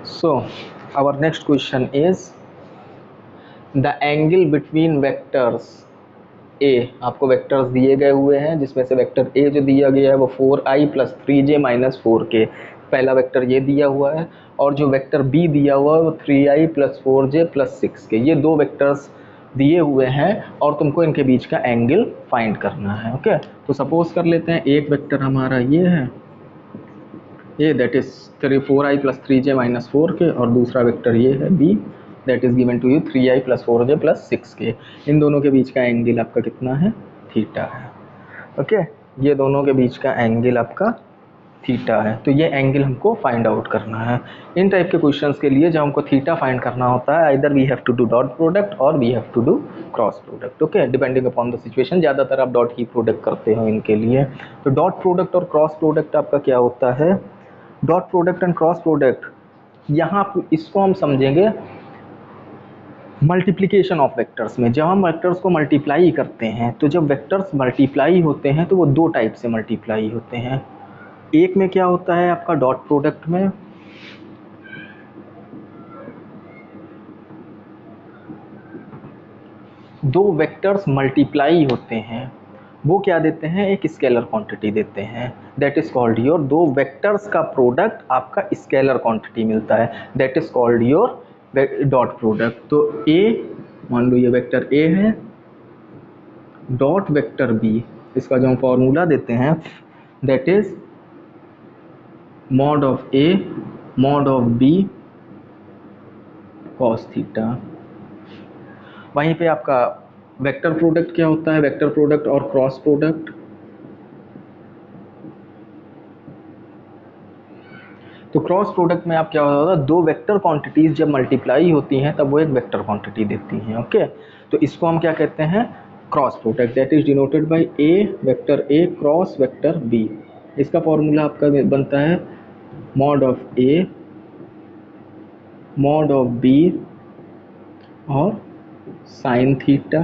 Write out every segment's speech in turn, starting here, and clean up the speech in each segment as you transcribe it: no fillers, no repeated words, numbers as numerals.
So our next question is the angle between vectors a, आपको vectors दिए गए हुए हैं जिसमें से वेक्टर a जो दिया गया है वो 4i + 3j - 4k, पहला वेक्टर ये दिया हुआ है, और जो वेक्टर b दिया हुआ है वो 3i + 4j + 6k। ये दो वेक्टर्स दिए हुए हैं और तुमको इनके बीच का एंगल फाइंड करना है। ओके, तो सपोज कर लेते हैं एक वेक्टर हमारा ये है, ये that is 4i + 3j - 4k, और दूसरा वेक्टर ये है b that is given to you 3i + 4j + 6k। इन दोनों के बीच का एंगल आपका कितना है? थीटा है। ओके, ये दोनों के बीच का एंगल आपका थीटा है, तो ये एंगल हमको फाइंड आउट करना है। इन टाइप के क्वेश्चंस के लिए जब हमको थीटा फाइंड करना होता है, either we have to do dot product और we have to do cross product. Okay, depending upon the situation, ज़्यादातर आप डॉट ही प्रोडक्ट करते हो इनके लिए। तो डॉट प्रोडक्ट और क्रॉस प्रोडक्ट आपका क्या होता है? Dot product and cross product, यहाँ इसको हम समझेंगे मल्टीप्लिकेशन ऑफ वेक्टर्स में। जब हम वेक्टर्स को मल्टीप्लाई करते हैं, तो जब वेक्टर्स मल्टीप्लाई होते हैं तो वो दो टाइप से मल्टीप्लाई होते हैं। एक में क्या होता है आपका डॉट प्रोडक्ट में दो वेक्टर्स मल्टीप्लाई होते हैं, वो क्या देते हैं? एक स्केलर क्वांटिटी देते हैं, दैट इज कॉल्ड योर, दो वेक्टर्स का प्रोडक्ट आपका स्केलर क्वांटिटी मिलता है, that is called your dot product. तो ए, मान लो ये वेक्टर ए है, डॉट वेक्टर बी, इसका जो हम फॉर्मूला देते हैं that is mod of a mod of b cos theta. वहीं पे आपका वेक्टर प्रोडक्ट क्या होता है? वेक्टर प्रोडक्ट और क्रॉस प्रोडक्ट, तो क्रॉस प्रोडक्ट में आप क्या होता है, दो वेक्टर क्वांटिटीज जब मल्टीप्लाई होती हैं तब वो एक वेक्टर क्वांटिटी देती हैं। ओके, तो इसको हम क्या कहते हैं? Cross product, that is denoted by a vector a cross vector b. इसका फॉर्मूला आपका बनता है mod of a mod of b और sin theta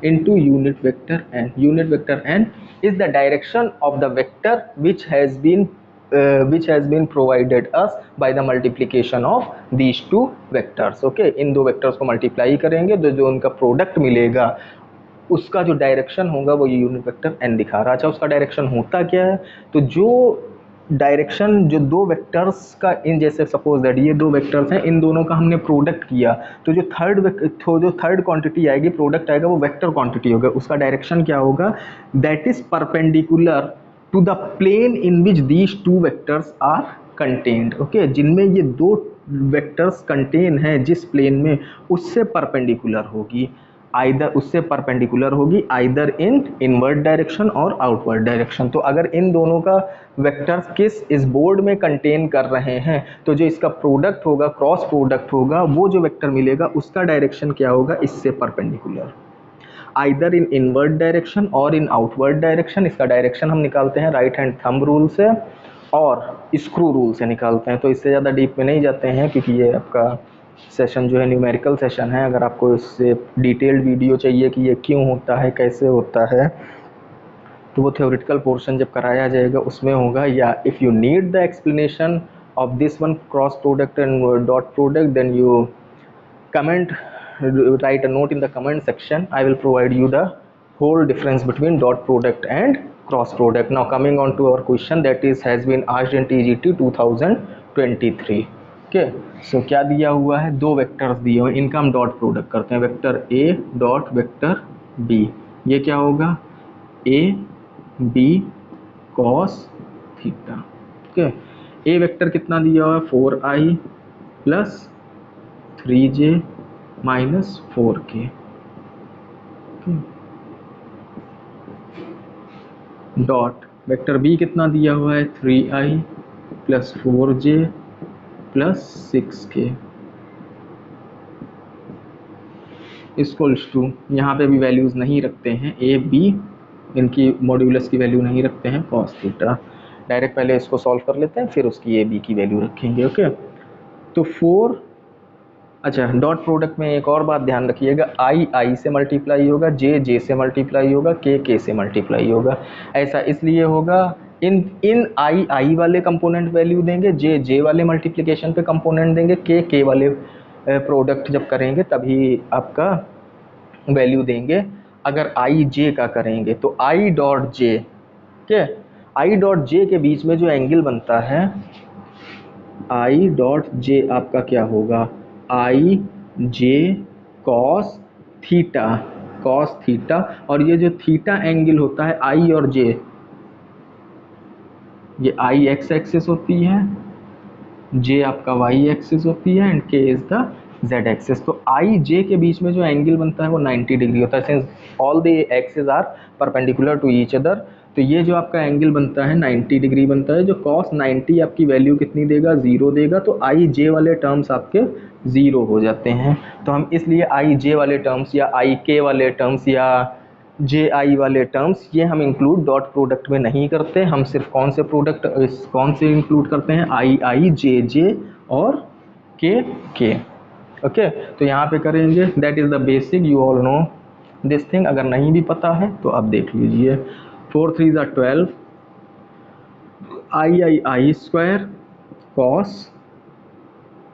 into unit vector n. Unit vector n is the direction of the vector which has been provided us by the multiplication of these two vectors. Okay, इन दो vectors को multiply करेंगे तो जो उनका product मिलेगा उसका जो direction होगा वो ये यूनिट वेक्टर n दिखा रहा है। अच्छा, उसका डायरेक्शन होता क्या है? तो जो डायरेक्शन जो दो वेक्टर्स का, इन जैसे सपोज दैट ये दो वेक्टर्स हैं, इन दोनों का हमने प्रोडक्ट किया, तो जो थर्ड क्वांटिटी आएगी, प्रोडक्ट आएगा, वो वेक्टर क्वांटिटी होगा। उसका डायरेक्शन क्या होगा? That is perpendicular to the plane in which these two vectors are contained. Okay, जिनमें ये दो वेक्टर्स कंटेन हैं, जिस प्लेन में, उससे परपेंडिकुलर होगी, आइदर उससे परपेंडिकुलर होगी आइदर इन इनवर्ड डायरेक्शन और आउटवर्ड डायरेक्शन। तो अगर इन दोनों का वेक्टर्स किस इस बोर्ड में कंटेन कर रहे हैं, तो जो इसका प्रोडक्ट होगा, क्रॉस प्रोडक्ट होगा, वो जो वेक्टर मिलेगा उसका डायरेक्शन क्या होगा? इससे perpendicular, either in inward direction और इन आउटवर्ड डायरेक्शन। इसका डायरेक्शन हम निकालते हैं राइट हैंड थंब रूल से और स्क्रू रूल से निकालते हैं, तो इससे ज़्यादा डीप में नहीं जाते हैं क्योंकि ये आपका सेशन जो है न्यूमेरिकल सेशन है। अगर आपको इससे डिटेल्ड वीडियो चाहिए कि ये क्यों होता है, कैसे होता है, तो वो थ्योरेटिकल पोर्शन जब कराया जाएगा उसमें होगा। या if you need the explanation of this one cross product and dot product, then you comment, write a note in the comment section. I will provide you the whole difference between dot product and cross product. Now coming on to our question that is has been asked in TGT 2023. Okay, सो क्या दिया हुआ है? दो vectors दिए हुए, इनका हम dot product करते हैं, vector a dot vector b. ये क्या होगा? A b cos theta. Okay, a vector कितना दिया हुआ है? 4i + 3j - 4k। Dot vector B कितना दिया हुआ है? 3i + 4j + 6k equals to, यहाँ पे भी वैल्यूज़ नहीं रखते हैं, ए बी इनकी मॉड्यूलस की वैल्यू नहीं रखते हैं, कॉस थीटा। डायरेक्ट पहले इसको सॉल्व कर लेते हैं, फिर उसकी ए बी की वैल्यू रखेंगे। ओके, तो 4, अच्छा, डॉट प्रोडक्ट में एक और बात ध्यान रखिएगा, आई से मल्टीप्लाई होगा, जे से मल्टीप्लाई होगा, के से मल्टीप्लाई होगा। ऐसा इसलिए होगा इन इन आई वाले कंपोनेंट वैल्यू देंगे, जे वाले मल्टीप्लिकेशन पे कंपोनेंट देंगे, के वाले प्रोडक्ट जब करेंगे तभी आपका वैल्यू देंगे। अगर आई जे का करेंगे तो आई डॉट जे, क्या आई डॉट जे के बीच में जो एंगल बनता है, आई डॉट जे आपका क्या होगा, आई जे कॉस थीटा, कॉस थीटा। और ये जो थीटा एंगल होता है आई और जे, ये आई एक्स एक्सिस होती है, जे आपका वाई एक्सिस होती है एंड के इज द जेड एक्सिस। तो आई जे के बीच में जो एंगल बनता है वो 90 डिग्री होता है, since all the axis are perpendicular to each other. तो ये जो आपका एंगल बनता है 90 डिग्री बनता है, जो कॉस 90 आपकी वैल्यू कितनी देगा, 0 देगा। तो आई जे वाले टर्म्स आपके 0 हो जाते हैं। तो हम इसलिए आई जे वाले टर्म्स या आई के वाले टर्म्स या जे आई वाले टर्म्स ये हम इंक्लूड डॉट प्रोडक्ट में नहीं करते, हम सिर्फ कौन से प्रोडक्ट कौन से इंक्लूड करते हैं, आई जे और के। ओके, तो यहाँ पे करेंगे, that is the basic, you all know this thing. अगर नहीं भी पता है तो आप देख लीजिए। 4 3 ज़ा 12, आई स्क्वायर कॉस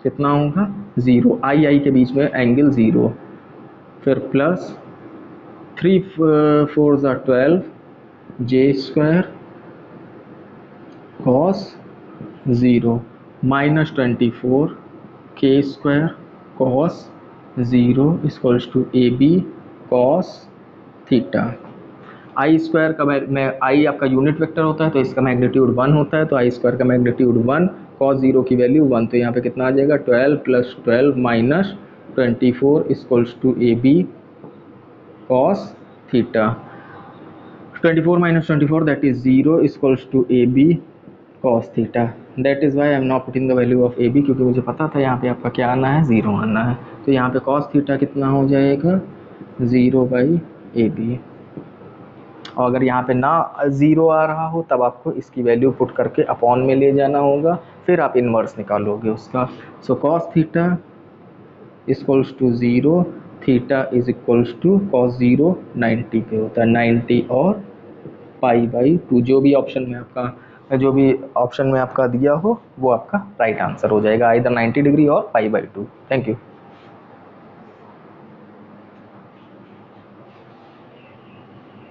कितना होगा 0, आई के बीच में एंगल 0, फिर प्लस 3 4 ज़ा 12 जे स्क्वायर कॉस 0 माइनस 24 के square cos 0 equals to a b cos theta. I square का आई आपका यूनिट वेक्टर होता है तो इसका मैग्नीट्यूड 1 होता है, तो आई स्क्वायर का मैग्नीट्यूड 1, कॉस 0 की वैल्यू 1। तो यहाँ पे कितना आ जाएगा 12 plus 12 minus 24 equals to a b cos theta. 24 minus 24 that is 0 equals to AB cos theta. That is why I am now putting the value of AB, क्योंकि मुझे पता था यहाँ पे आपका क्या आना है, 0 आना है। तो यहाँ पे cos थीटा कितना हो जाएगा 0 बाई AB। और अगर यहाँ पे ना 0 आ रहा हो तब आपको इसकी वैल्यू पुट करके अपॉन में ले जाना होगा, फिर आप इन्वर्स निकालोगे उसका। So cos theta equals to 0, theta is equals to cos 0 90 पे होता है, 90 और पाई बाई 2, जो भी ऑप्शन में आपका दिया हो वो आपका राइट आंसर हो जाएगा, आइदर 90 डिग्री और पाई बाई 2। Thank you.